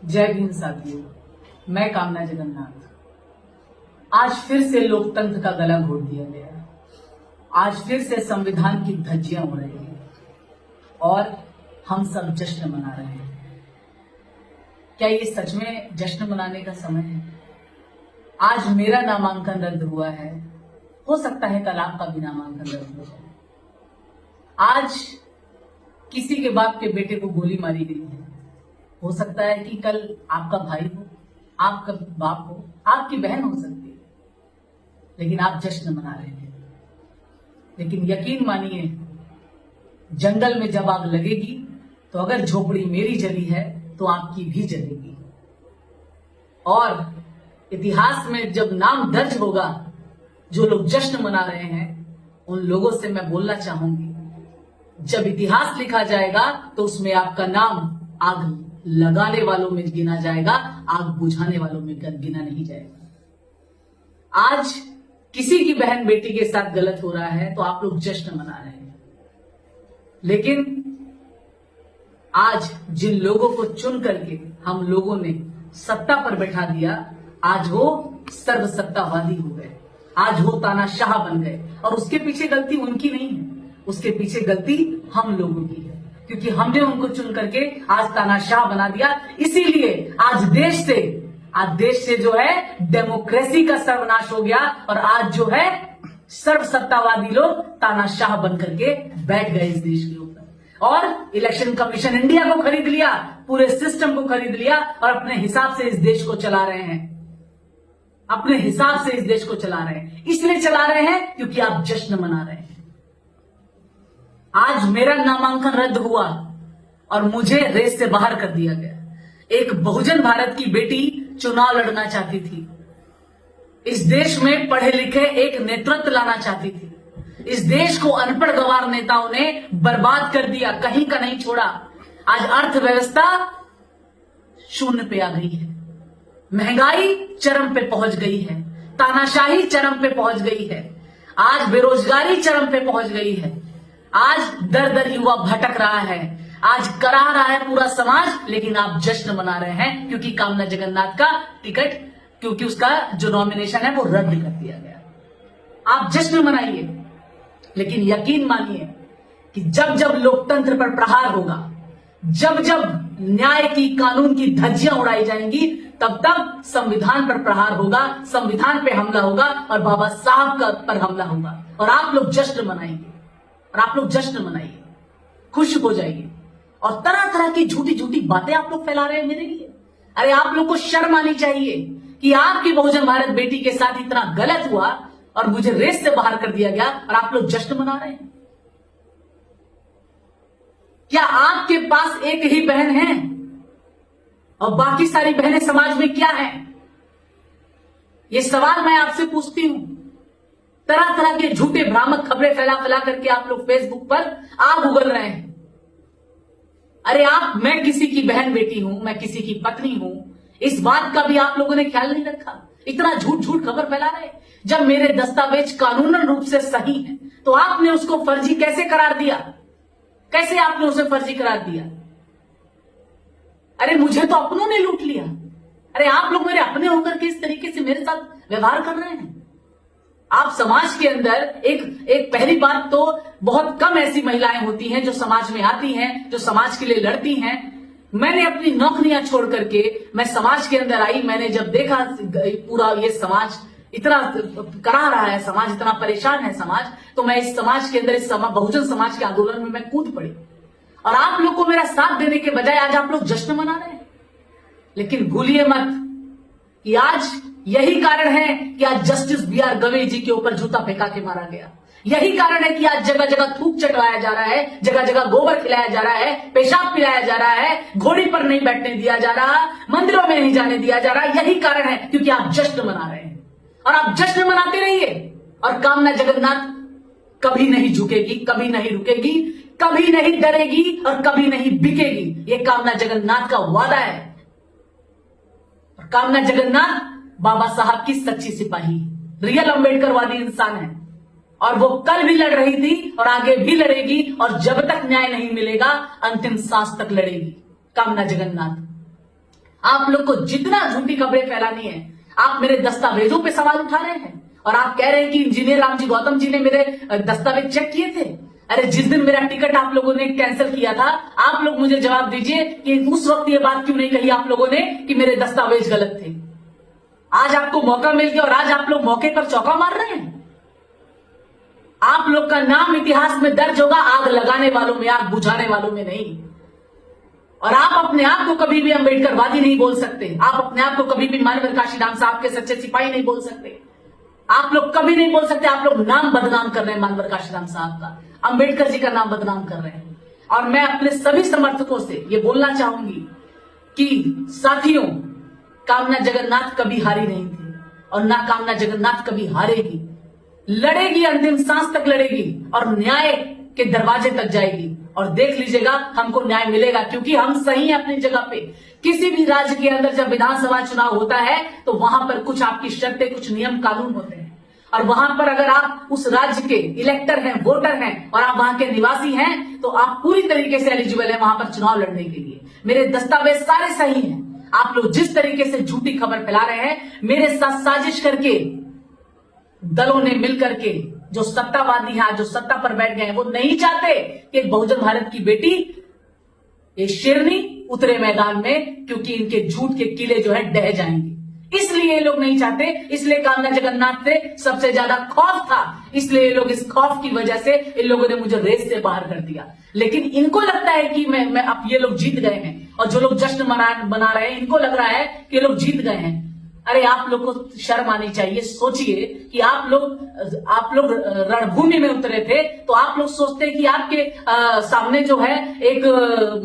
जय भीम साथियों, मैं कामना जगन्नाथ। आज फिर से लोकतंत्र का गला घोट दिया गया। आज फिर से संविधान की धज्जियां उड़ रही हैं और हम सब जश्न मना रहे हैं। क्या ये सच में जश्न मनाने का समय है? आज मेरा नामांकन रद्द हुआ है, हो सकता है कल आपका भी नामांकन रद्द हो जाए। आज किसी के बाप के बेटे को गोली मारी गई है, हो सकता है कि कल आपका भाई हो, आपका बाप हो, आपकी बहन हो सकती है, लेकिन आप जश्न मना रहे हैं। लेकिन यकीन मानिए, जंगल में जब आग लगेगी तो अगर झोपड़ी मेरी जली है तो आपकी भी जलेगी। और इतिहास में जब नाम दर्ज होगा, जो लोग जश्न मना रहे हैं उन लोगों से मैं बोलना चाहूंगी, जब इतिहास लिखा जाएगा तो उसमें आपका नाम आग लगाने वालों में गिना जाएगा, आग बुझाने वालों में गिना नहीं जाएगा। आज किसी की बहन बेटी के साथ गलत हो रहा है तो आप लोग जश्न मना रहे हैं, लेकिन आज जिन लोगों को चुन करके हम लोगों ने सत्ता पर बैठा दिया, आज वो सर्वसत्तावादी हो गए, आज वो तानाशाह बन गए। और उसके पीछे गलती उनकी नहीं है, उसके पीछे गलती हम लोगों की है, क्योंकि हमने उनको चुन करके आज तानाशाह बना दिया। इसीलिए आज देश से जो है डेमोक्रेसी का सर्वनाश हो गया और आज जो है सर्वसत्तावादी लोग तानाशाह बन करके बैठ गए इस देश के ऊपर। और इलेक्शन कमीशन इंडिया को खरीद लिया, पूरे सिस्टम को खरीद लिया और अपने हिसाब से इस देश को चला रहे हैं, अपने हिसाब से इस देश को चला रहे हैं। इसलिए चला रहे हैं क्योंकि आप जश्न मना रहे हैं। आज मेरा नामांकन रद्द हुआ और मुझे रेस से बाहर कर दिया गया। एक बहुजन भारत की बेटी चुनाव लड़ना चाहती थी, इस देश में पढ़े लिखे एक नेतृत्व लाना चाहती थी। इस देश को अनपढ़ गंवार नेताओं ने बर्बाद कर दिया, कहीं का नहीं छोड़ा। आज अर्थव्यवस्था शून्य पे आ गई है, महंगाई चरम पे पहुंच गई है, तानाशाही चरम पे पहुंच गई है, आज बेरोजगारी चरम पे पहुंच गई है, आज दर दर युवा भटक रहा है, आज करा रहा है पूरा समाज। लेकिन आप जश्न मना रहे हैं क्योंकि कामना जगन्नाथ का टिकट, क्योंकि उसका जो नॉमिनेशन है वो रद्द कर दिया गया। आप जश्न मनाइए, लेकिन यकीन मानिए कि जब जब लोकतंत्र पर प्रहार होगा, जब जब न्याय की कानून की धज्जियां उड़ाई जाएंगी, तब तब संविधान पर प्रहार होगा, संविधान पे हमला होगा और बाबा साहब का पर हमला होगा। और आप लोग जश्न मनाएंगे, और आप लोग जश्न मनाइए, खुश हो जाइए। और तरह तरह की झूठी झूठी बातें आप लोग फैला रहे हैं मेरे लिए। अरे आप लोग को शर्म आनी चाहिए कि आपकी बहुजन भारत बेटी के साथ इतना गलत हुआ और मुझे रेस से बाहर कर दिया गया और आप लोग जश्न मना रहे हैं। क्या आपके पास एक ही बहन है और बाकी सारी बहनें समाज में क्या हैं? ये सवाल मैं आपसे पूछती हूं। तरह तरह के झूठे भ्रामक खबरें फैला करके आप लोग फेसबुक पर आग उगल रहे हैं। अरे मैं किसी की बहन बेटी हूं, मैं किसी की पत्नी हूं, इस बात का भी आप लोगों ने ख्याल नहीं रखा। इतना झूठ झूठ खबर फैला रहे। जब मेरे दस्तावेज कानूनन रूप से सही हैं, तो आपने उसको फर्जी कैसे करार दिया? कैसे आपने उसे फर्जी करार दिया? अरे मुझे तो अपनों ने लूट लिया। अरे आप लोग मेरे अपने होकर के इस तरीके से मेरे साथ व्यवहार कर रहे हैं। आप समाज के अंदर एक पहली बात तो बहुत कम ऐसी महिलाएं होती हैं जो समाज में आती हैं, जो समाज के लिए लड़ती हैं। मैंने अपनी नौकरियां छोड़ करके मैं समाज के अंदर आई। मैंने जब देखा पूरा ये समाज इतना करा रहा है, समाज इतना परेशान है समाज, तो मैं इस समाज के अंदर, इस बहुजन समाज के आंदोलन में मैं कूद पड़ी। और आप लोग को मेरा साथ देने के बजाय आज आप लोग जश्न मना रहे हैं। लेकिन भूलिए मत कि आज यही कारण है कि आज जस्टिस बी.आर. गवई जी के ऊपर जूता फेंका के मारा गया। यही कारण है कि आज जगह जगह थूक चटवाया जा रहा है, जगह जगह गोबर खिलाया जा रहा है, पेशाब पिलाया जा रहा है, घोड़ी पर नहीं बैठने दिया जा रहा, मंदिरों में नहीं जाने दिया जा रहा। यही कारण है क्योंकि आप जश्न मना रहे हैं। और आप जश्न मनाते रहिए। और कामना जगन्नाथ कभी नहीं झुकेगी, कभी नहीं रुकेगी, कभी नहीं डरेगी और कभी नहीं बिकेगी। ये कामना जगन्नाथ का वादा है। और कामना जगन्नाथ बाबा साहब की सच्ची सिपाही, रियल अंबेडकरवादी इंसान है। और वो कल भी लड़ रही थी और आगे भी लड़ेगी, और जब तक न्याय नहीं मिलेगा अंतिम सांस तक लड़ेगी कामना जगन्नाथ। आप लोग को जितना झूठी खबरें फैलानी है, आप मेरे दस्तावेजों पे सवाल उठा रहे हैं और आप कह रहे हैं कि इंजीनियर रामजी गौतम जी ने मेरे दस्तावेज चेक किए थे। अरे जिस दिन मेरा टिकट आप लोगों ने कैंसिल किया था, आप लोग मुझे जवाब दीजिए कि उस वक्त ये बात क्यों नहीं कही आप लोगों ने कि मेरे दस्तावेज गलत थे। आज आपको मौका मिल गया और आज आप लोग मौके पर चौका मार रहे हैं। आप लोग का नाम इतिहास में दर्ज होगा आग लगाने वालों में, आग बुझाने वालों में नहीं। और आप अपने आप को कभी भी अम्बेडकरवादी नहीं बोल सकते, आप अपने आप को कभी भी मानवर काशीराम साहब के सच्चे सिपाही नहीं बोल सकते। आप लोग कभी नहीं बोल सकते। आप लोग नाम बदनाम कर रहे हैं मानवर काशीराम साहब का, अंबेडकर जी का नाम बदनाम कर रहे हैं। और मैं अपने सभी समर्थकों से ये बोलना चाहूंगी कि साथियों, कामना जगन्नाथ कभी हारी नहीं थी और ना कामना जगन्नाथ कभी हारेगी। लड़ेगी, अंतिम सांस तक लड़ेगी और न्याय के दरवाजे तक जाएगी। और देख लीजिएगा, हमको न्याय मिलेगा क्योंकि हम सही हैं अपनी जगह पे। किसी भी राज्य के अंदर जब विधानसभा चुनाव होता है तो वहां पर कुछ आपकी शर्तें, कुछ नियम कानून होते हैं और वहां पर अगर आप उस राज्य के इलेक्टर हैं, वोटर हैं और आप वहां के निवासी हैं तो आप पूरी तरीके से एलिजिबल हैं वहां पर चुनाव लड़ने के लिए। मेरे दस्तावेज सारे सही हैं। आप लोग जिस तरीके से झूठी खबर फैला रहे हैं, मेरे साथ साजिश करके दलों ने मिलकर के, जो सत्तावादी हैं, जो सत्ता पर बैठ गए हैं, वो नहीं चाहते कि एक बहुजन भारत की बेटी, ये शेरनी उतरे मैदान में, क्योंकि इनके झूठ के किले जो है ढह जाएंगे। इसलिए ये लोग नहीं चाहते। इसलिए कामना जगन्नाथ से सबसे ज्यादा खौफ था, इसलिए ये लोग इस खौफ की वजह से इन लोगों ने मुझे रेस से बाहर कर दिया। लेकिन इनको लगता है कि मैं अब ये लोग जीत गए हैं और जो लोग जश्न मना रहे हैं, इनको लग रहा है कि ये लोग जीत गए हैं। अरे आप लोग को शर्म आनी चाहिए। सोचिए कि आप लोग रणभूमि में उतरे थे तो आप लोग सोचते कि आपके सामने जो है एक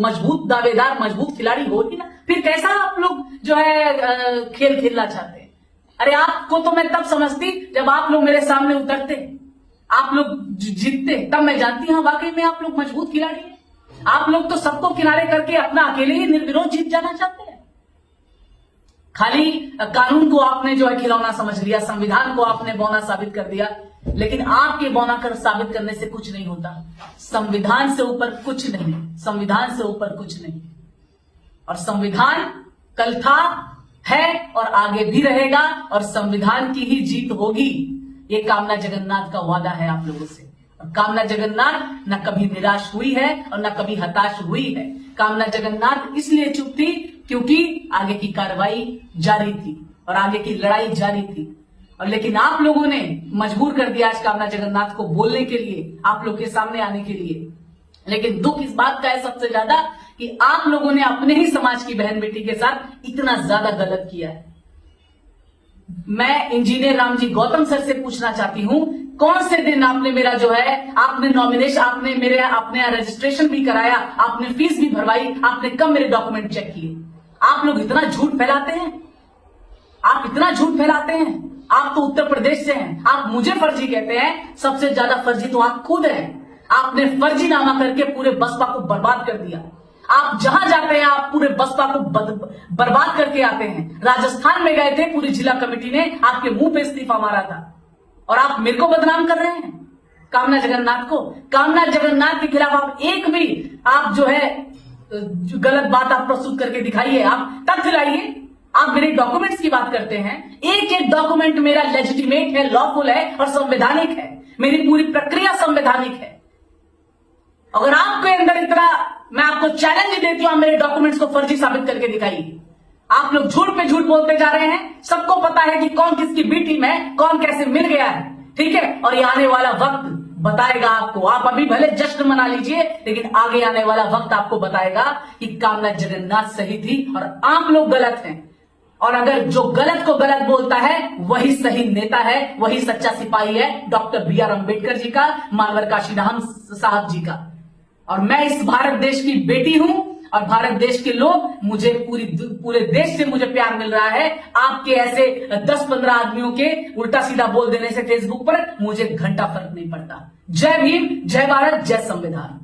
मजबूत दावेदार, मजबूत खिलाड़ी हो ही ना, फिर कैसा आप लोग जो है खेल खेलना चाहते हैं। अरे आपको तो मैं तब समझती जब आप लोग मेरे सामने उतरते, आप लोग जीतते, तब मैं जानती हूं वाकई में आप लोग मजबूत खिलाड़ी हैं। आप लोग तो सबको किनारे करके अपना अकेले ही निर्विरोध जीत जाना चाहते हैं। खाली कानून को आपने जो है खिलौना समझ लिया, संविधान को आपने बौना साबित कर दिया। लेकिन आपके बौना कर साबित करने से कुछ नहीं होता। संविधान से ऊपर कुछ नहीं, संविधान से ऊपर कुछ नहीं। और संविधान कल था, है और आगे भी रहेगा और संविधान की ही जीत होगी। ये कामना जगन्नाथ का वादा है आप लोगों से। और कामना जगन्नाथ न कभी निराश हुई है और न कभी हताश हुई है। कामना जगन्नाथ इसलिए चुप थी क्योंकि आगे की कार्रवाई जारी थी और आगे की लड़ाई जारी थी। और लेकिन आप लोगों ने मजबूर कर दिया आज कामना जगन्नाथ को बोलने के लिए, आप लोग के सामने आने के लिए। लेकिन दुख इस बात का है सबसे ज्यादा कि आप लोगों ने अपने ही समाज की बहन बेटी के साथ इतना ज्यादा गलत किया है। मैं इंजीनियर रामजी गौतम सर से पूछना चाहती हूं, कौन से दिन आपने मेरा जो है, आपने नॉमिनेशन, आपने मेरे अपने रजिस्ट्रेशन भी कराया, आपने फीस भी भरवाई, आपने कब मेरे डॉक्यूमेंट चेक किए? आप लोग इतना झूठ फैलाते हैं, आप इतना झूठ फैलाते हैं। आप तो उत्तर प्रदेश से हैं, आप मुझे फर्जी कहते हैं। सबसे ज्यादा फर्जी तो आप खुद हैं। आपने फर्जीनामा करके पूरे बसपा को बर्बाद कर दिया। आप जहां जाते हैं आप पूरे बसपा को बर्बाद करके आते हैं। राजस्थान में गए थे, पूरी जिला कमेटी ने आपके मुंह पे इस्तीफा मारा था और आप मेरे को बदनाम कर रहे हैं, कामना जगन्नाथ को। कामना जगन्नाथ के खिलाफ आप एक भी आप जो है गलत बात आप प्रस्तुत करके दिखाइए, आप तथ्य लाइए। आप मेरे डॉक्यूमेंट्स की बात करते हैं, एक एक डॉक्यूमेंट मेरा लेजिटिमेट है, लॉफुल है और संवैधानिक है। मेरी पूरी प्रक्रिया संवैधानिक है। अगर आपके अंदर इतना, मैं आपको चैलेंज देती हूं, आप मेरे डॉक्यूमेंट्स को फर्जी साबित करके दिखाइए। आप लोग झूठ पे झूठ बोलते जा रहे हैं। सबको पता है कि कौन किसकी बी टीम है, कौन कैसे मिल गया है, ठीक है। और ये आने वाला वक्त बताएगा आपको। आप अभी भले जश्न मना लीजिए, लेकिन आगे आने वाला वक्त आपको बताएगा कि कामना जगन्नाथ सही थी और आप लोग गलत हैं। और अगर जो गलत को गलत बोलता है वही सही नेता है, वही सच्चा सिपाही है, डॉक्टर बी.आर. अम्बेडकर जी का, मानवर काशीराम साहब जी का। और मैं इस भारत देश की बेटी हूं और भारत देश के लोग, मुझे पूरे देश से मुझे प्यार मिल रहा है। आपके ऐसे 10-15 आदमियों के उल्टा सीधा बोल देने से फेसबुक पर मुझे घंटा फर्क नहीं पड़ता। जय भीम, जय भारत, जय संविधान।